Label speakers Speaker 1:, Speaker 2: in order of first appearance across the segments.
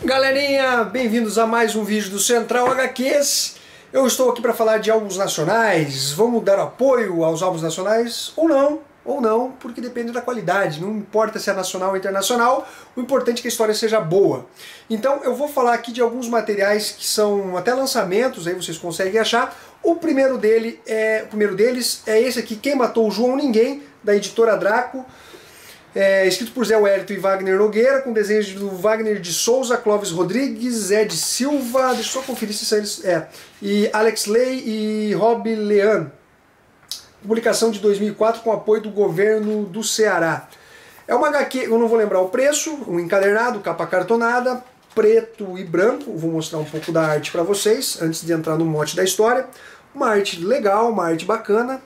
Speaker 1: Galerinha, bem-vindos a mais um vídeo do Central HQs. Eu estou aqui para falar de álbuns nacionais. Vamos dar apoio aos álbuns nacionais ou não, porque depende da qualidade. Não importa se é nacional ou internacional, o importante é que a história seja boa. Então eu vou falar aqui de alguns materiais que são até lançamentos, aí vocês conseguem achar. O primeiro deles é esse aqui, Quem Matou o João Ninguém, da editora Draco. Escrito por Zé Wellington e Wagner Nogueira, com desenhos do Wagner de Souza, Clóvis Rodrigues, Ed Silva, deixa eu só conferir se eles... e Alex Ley e Rob Lean. Publicação de 2004 com apoio do governo do Ceará. É uma HQ, eu não vou lembrar o preço, um encadernado, capa cartonada, preto e branco. Vou mostrar um pouco da arte para vocês, antes de entrar no mote da história. Uma arte legal, uma arte bacana.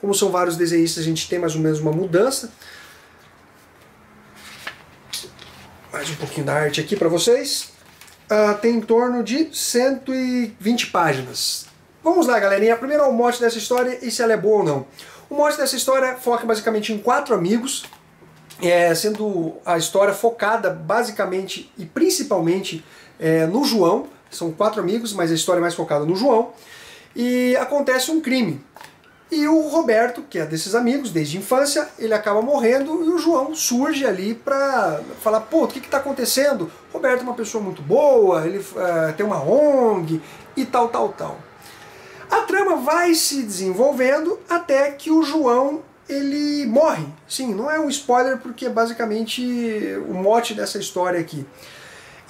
Speaker 1: Como são vários desenhistas, a gente tem mais ou menos uma mudança. Mais um pouquinho da arte aqui para vocês. Tem em torno de 120 páginas. Vamos lá, galerinha. Primeiro é o mote dessa história e se ela é boa ou não. O mote dessa história foca basicamente em 4 amigos, sendo a história focada basicamente e principalmente no João. São 4 amigos, mas a história é mais focada no João. E acontece um crime. E o Roberto, que é desses amigos, desde a infância, ele acaba morrendo e o João surge ali pra falar, pô, o que está acontecendo? O Roberto é uma pessoa muito boa, ele tem uma ONG e tal. A trama vai se desenvolvendo até que o João, ele morre. Sim, não é um spoiler porque é basicamente o mote dessa história aqui.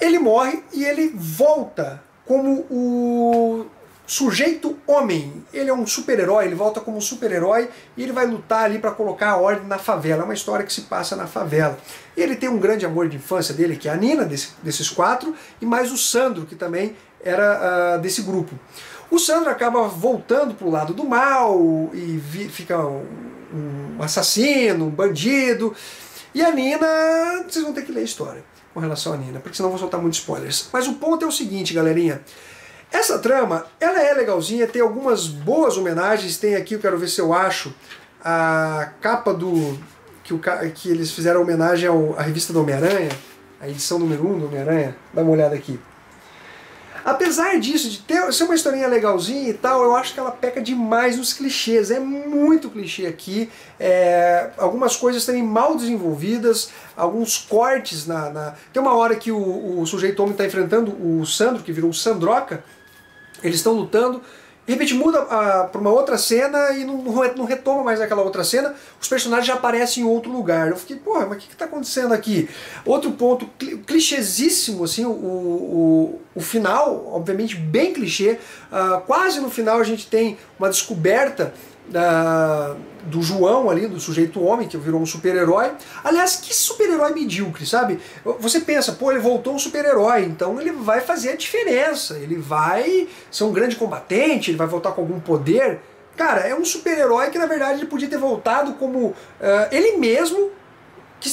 Speaker 1: Ele morre e ele volta como o sujeito homem. Ele é um super-herói, ele volta como um super-herói e ele vai lutar ali para colocar a ordem na favela. É uma história que se passa na favela. Ele tem um grande amor de infância dele, que é a Nina, desses 4, e mais o Sandro, que também era desse grupo. O Sandro acaba voltando para o lado do mal e fica um assassino, um bandido. E a Nina, vocês vão ter que ler a história com relação à Nina, porque senão eu vou soltar muitos spoilers. Mas o ponto é o seguinte, galerinha. Essa trama, ela é legalzinha, tem algumas boas homenagens. Tem aqui, eu quero ver se eu acho, a capa que eles fizeram homenagem à revista do Homem-Aranha, a edição número 1 do Homem-Aranha. Dá uma olhada aqui. Apesar disso, de ser uma historinha legalzinha e tal, eu acho que ela peca demais nos clichês. É muito clichê aqui. Algumas coisas também mal desenvolvidas, alguns cortes Tem uma hora que o sujeito homem está enfrentando o Sandro, que virou o Sandroca. Eles estão lutando, de repente muda para uma outra cena e não retoma mais aquela outra cena, os personagens já aparecem em outro lugar. Eu fiquei, porra, mas o que está acontecendo aqui? Outro ponto, clichêsíssimo, assim, o final, obviamente bem clichê. Quase no final a gente tem uma descoberta do João ali, do sujeito homem, que virou um super-herói. Aliás, que super-herói medíocre, sabe? Você pensa, pô, ele voltou um super-herói, então ele vai fazer a diferença, ele vai ser um grande combatente, ele vai voltar com algum poder. Cara, é um super-herói que na verdade ele podia ter voltado como ele mesmo, que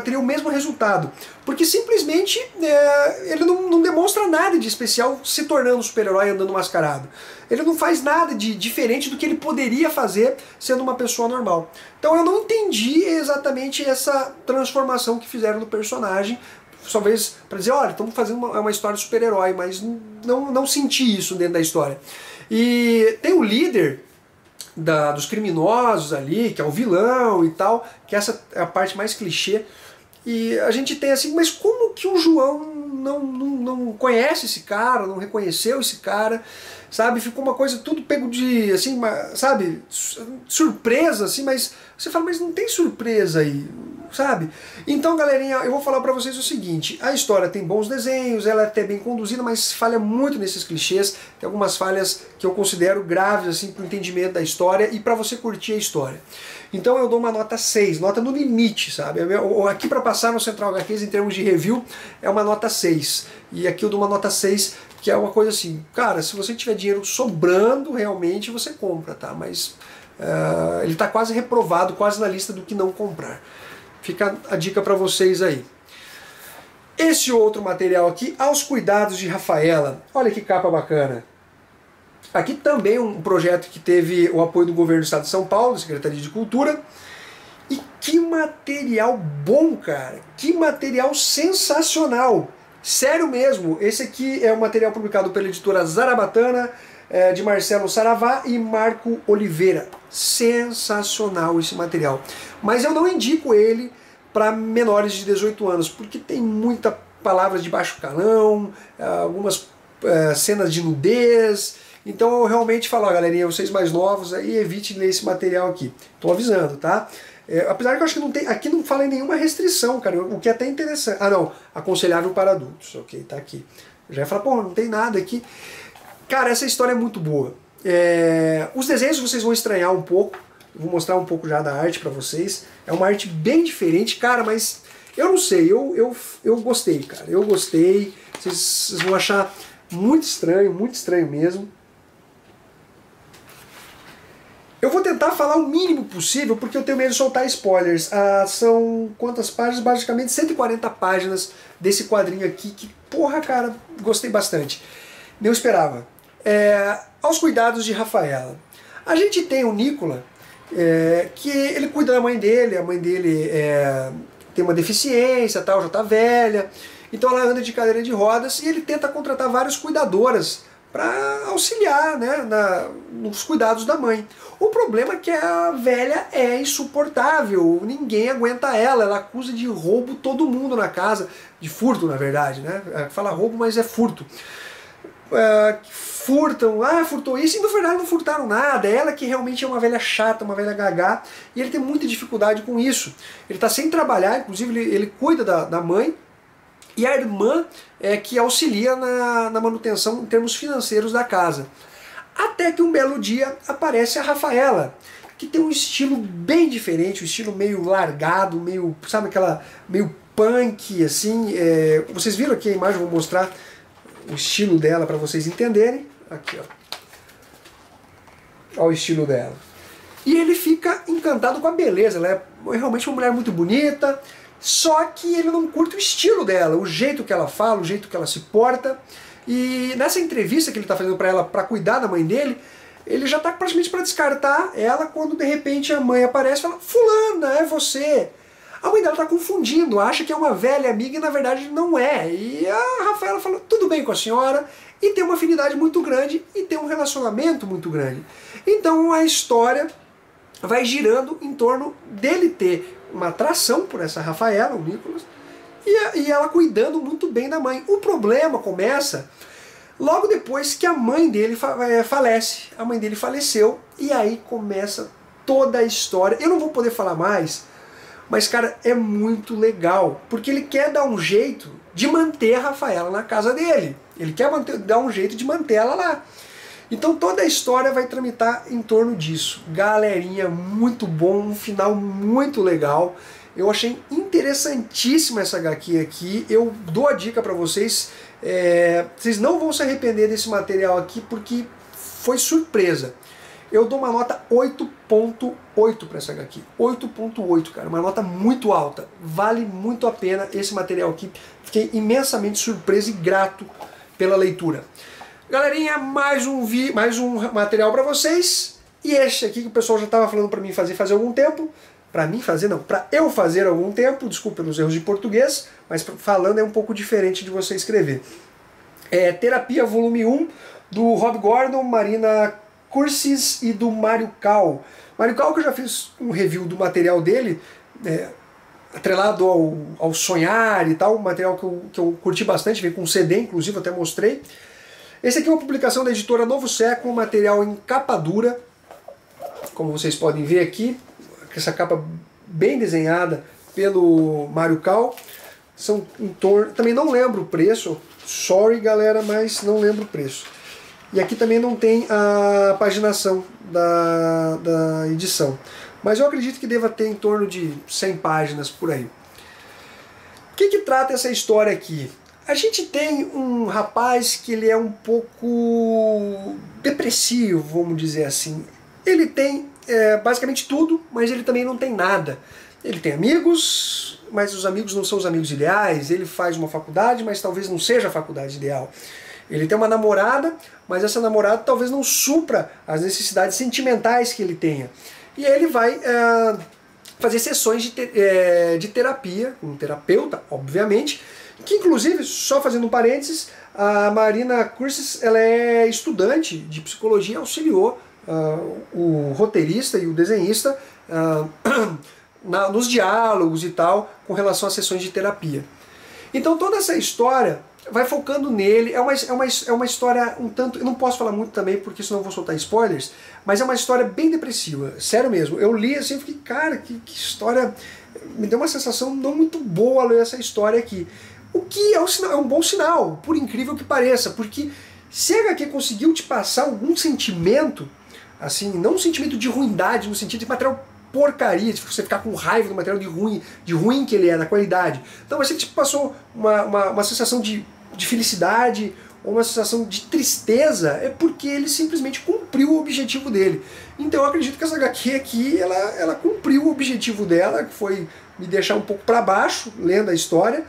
Speaker 1: teria o mesmo resultado. Porque simplesmente ele não demonstra nada de especial se tornando super-herói andando mascarado. Ele não faz nada de diferente do que ele poderia fazer sendo uma pessoa normal. Então eu não entendi exatamente essa transformação que fizeram no personagem. Talvez para dizer, olha, estamos fazendo uma história de super-herói, mas não senti isso dentro da história. E tem o líder dos criminosos ali, que é o vilão e tal, que essa é a parte mais clichê. E a gente tem assim, mas como que o João não conhece esse cara, não reconheceu esse cara, sabe? Ficou uma coisa tudo pego de, assim, sabe, surpresa, assim, mas você fala, mas não tem surpresa aí, sabe? Então, galerinha, eu vou falar pra vocês o seguinte, a história tem bons desenhos, ela é até bem conduzida, mas falha muito nesses clichês, tem algumas falhas que eu considero graves, assim, pro entendimento da história e pra você curtir a história. Então eu dou uma nota 6, nota no limite, sabe? Aqui para passar no Central HQs em termos de review é uma nota 6. E aqui eu dou uma nota 6, que é uma coisa assim, cara, se você tiver dinheiro sobrando, realmente você compra, tá? Mas ele tá quase reprovado, quase na lista do que não comprar. Fica a dica para vocês aí. Esse outro material aqui, Aos Cuidados de Rafaela. Olha que capa bacana. Aqui também um projeto que teve o apoio do Governo do Estado de São Paulo, Secretaria de Cultura. E que material bom, cara! Que material sensacional! Sério mesmo, esse aqui é um material publicado pela editora Zarabatana, de Marcelo Saravá e Marco Oliveira. Sensacional esse material. Mas eu não indico ele para menores de 18 anos, porque tem muita palavra de baixo calão, algumas cenas de nudez. Então eu realmente falo, ó, galerinha, vocês mais novos, aí evite ler esse material aqui. Tô avisando, tá? Apesar que eu acho que não tem, aqui não fala em nenhuma restrição, cara, o que é até interessante. Ah, não, aconselhável para adultos, ok, tá aqui. Já ia falar, pô, não tem nada aqui. Cara, essa história é muito boa. Os desenhos vocês vão estranhar um pouco, eu vou mostrar um pouco já da arte pra vocês. É uma arte bem diferente, cara, mas eu não sei, eu gostei, cara, eu gostei. Vocês vão achar muito estranho mesmo. Eu vou tentar falar o mínimo possível, porque eu tenho medo de soltar spoilers. São quantas páginas? Basicamente 140 páginas desse quadrinho aqui, que, porra, cara, gostei bastante. Não esperava. Aos cuidados de Rafaela. A gente tem o Nicola, que ele cuida da mãe dele, a mãe dele tem uma deficiência, tal, já tá velha, então ela anda de cadeira de rodas e ele tenta contratar várias cuidadoras para auxiliar, né, nos cuidados da mãe. O problema é que a velha é insuportável, ninguém aguenta ela, ela acusa de roubo todo mundo na casa, de furto na verdade, né? Fala roubo, mas é furto. Furtam, furtou isso, e na verdade não furtaram nada, é ela que realmente é uma velha chata, uma velha gagá, e ele tem muita dificuldade com isso. Ele está sem trabalhar, inclusive ele cuida da mãe, e a irmã é que auxilia na manutenção em termos financeiros da casa. Até que um belo dia aparece a Rafaela, que tem um estilo bem diferente, um estilo meio largado, meio, sabe, aquela meio punk, assim. Vocês viram aqui a imagem, eu vou mostrar o estilo dela para vocês entenderem. Aqui, ó. Olha o estilo dela. E ele fica encantado com a beleza, ela é realmente uma mulher muito bonita, só que ele não curte o estilo dela, o jeito que ela fala, o jeito que ela se porta. E nessa entrevista que ele está fazendo para ela, para cuidar da mãe dele, ele já está praticamente para descartar ela, quando de repente a mãe aparece e fala: fulana, é você. A mãe dela está confundindo, acha que é uma velha amiga e na verdade não é. E a Rafaela fala: tudo bem com a senhora, e tem uma afinidade muito grande e tem um relacionamento muito grande. Então a história vai girando em torno dele ter uma atração por essa Rafaela, o Nicolas, e ela cuidando muito bem da mãe. O problema começa logo depois que a mãe dele falece. A mãe dele faleceu e aí começa toda a história. Eu não vou poder falar mais, mas, cara, é muito legal, porque ele quer dar um jeito de manter a Rafaela na casa dele. Ele quer dar um jeito de manter ela lá. Então toda a história vai tramitar em torno disso. Galerinha, muito bom, um final muito legal. Eu achei interessantíssima essa HQ aqui. Eu dou a dica para vocês. Vocês não vão se arrepender desse material aqui, porque foi surpresa. Eu dou uma nota 8.8 para essa HQ. 8.8, cara. Uma nota muito alta. Vale muito a pena esse material aqui. Fiquei imensamente surpreso e grato pela leitura. Galerinha, mais um material para vocês. E este aqui que o pessoal já estava falando para mim fazer algum tempo. Para mim fazer não, para eu fazer há algum tempo. Desculpa pelos erros de português, mas falando é um pouco diferente de você escrever. Terapia volume 1, do Rob Gordon, Marina Curcis e do Mário Cal. Mário Cal, que eu já fiz um review do material dele, atrelado ao Sonhar e tal, um material que eu curti bastante, veio com CD, inclusive, até mostrei. Esse aqui é uma publicação da editora Novo Século, material em capa dura, como vocês podem ver aqui, essa capa bem desenhada pelo Mário Cal. São em torno, também não lembro o preço, sorry galera, mas não lembro o preço. E aqui também não tem a paginação da edição, mas eu acredito que deva ter em torno de 100 páginas por aí. O que trata essa história aqui? A gente tem um rapaz que ele é um pouco depressivo, vamos dizer assim. Ele tem basicamente tudo, mas ele também não tem nada. Ele tem amigos, mas os amigos não são os amigos ideais. Ele faz uma faculdade, mas talvez não seja a faculdade ideal. Ele tem uma namorada, mas essa namorada talvez não supra as necessidades sentimentais que ele tenha. E ele vai fazer sessões de terapia, com um terapeuta, obviamente, que inclusive, só fazendo um parênteses, a Marina Curcis, ela é estudante de psicologia, auxiliou o roteirista e o desenhista nos diálogos e tal, com relação às sessões de terapia. Então toda essa história vai focando nele, é uma história um tanto, eu não posso falar muito também porque senão eu vou soltar spoilers, mas é uma história bem depressiva, sério mesmo. Eu li assim e fiquei, cara, que história, me deu uma sensação não muito boa ler essa história aqui. O que é um bom sinal, por incrível que pareça, porque se a HQ conseguiu te passar algum sentimento, assim, não um sentimento de ruindade, no sentido de material porcaria, de você ficar com raiva do material de ruim que ele é, da qualidade. Então você tipo, passou uma sensação de felicidade, ou uma sensação de tristeza, é porque ele simplesmente cumpriu o objetivo dele. Então eu acredito que essa HQ aqui, ela cumpriu o objetivo dela, que foi me deixar um pouco para baixo, lendo a história.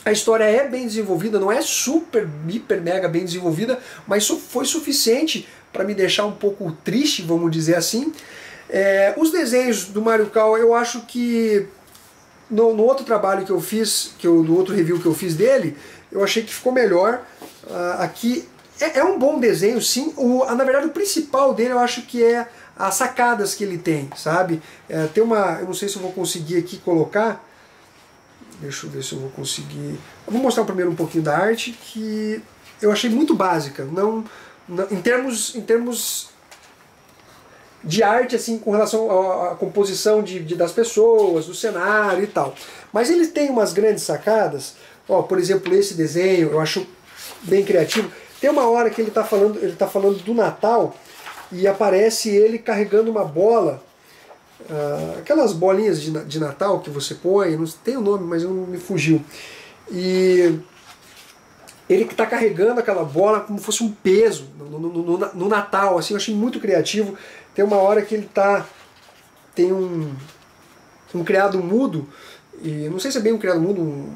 Speaker 1: A história é bem desenvolvida, não é super, hiper, mega bem desenvolvida, mas foi suficiente para me deixar um pouco triste, vamos dizer assim. Os desenhos do Mario Kart, eu acho que no outro trabalho que eu fiz, no outro review que eu fiz dele, eu achei que ficou melhor. Aqui é um bom desenho, sim. Na verdade, o principal dele eu acho que é as sacadas que ele tem, sabe? Tem eu não sei se eu vou conseguir aqui colocar. Deixa eu ver se eu vou conseguir. Eu vou mostrar primeiro um pouquinho da arte, que eu achei muito básica. Em termos de arte, assim, com relação à composição das pessoas, do cenário e tal. Mas ele tem umas grandes sacadas. Ó, por exemplo, esse desenho eu acho bem criativo. Tem uma hora que ele tá falando do Natal e aparece ele carregando uma bola. Aquelas bolinhas de Natal que você põe, não tem o nome, mas não me fugiu. E ele que está carregando aquela bola como se fosse um peso no Natal, assim, eu achei muito criativo. Tem uma hora que ele tem um criado mudo, e não sei se é bem um criado mudo,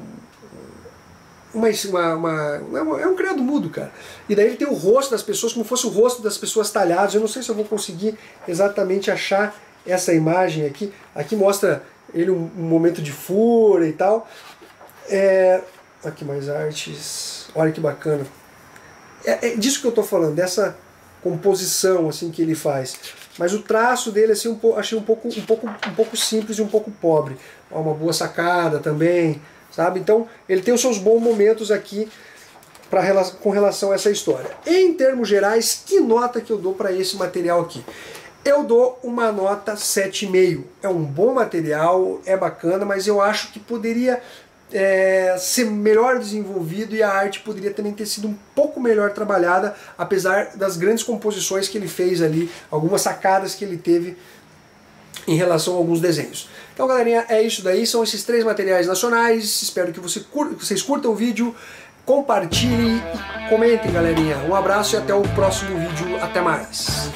Speaker 1: é um criado mudo, cara. E daí ele tem o rosto das pessoas como se fosse o rosto das pessoas talhados. Eu não sei se eu vou conseguir exatamente achar essa imagem aqui. Aqui mostra ele um momento de fúria e tal. Aqui mais artes. Olha que bacana. É disso que eu estou falando, dessa composição assim que ele faz. Mas o traço dele assim, achei um pouco simples e um pouco pobre. Uma boa sacada também, sabe? Então ele tem os seus bons momentos aqui com relação a essa história. Em termos gerais, que nota que eu dou para esse material aqui? Eu dou uma nota 7,5. É um bom material, é bacana, mas eu acho que poderia ser melhor desenvolvido e a arte poderia também ter sido um pouco melhor trabalhada, apesar das grandes composições que ele fez ali, algumas sacadas que ele teve em relação a alguns desenhos. Então, galerinha, é isso daí, são esses 3 materiais nacionais. Espero que vocês curtam o vídeo, compartilhem e comentem, galerinha. Um abraço e até o próximo vídeo. Até mais!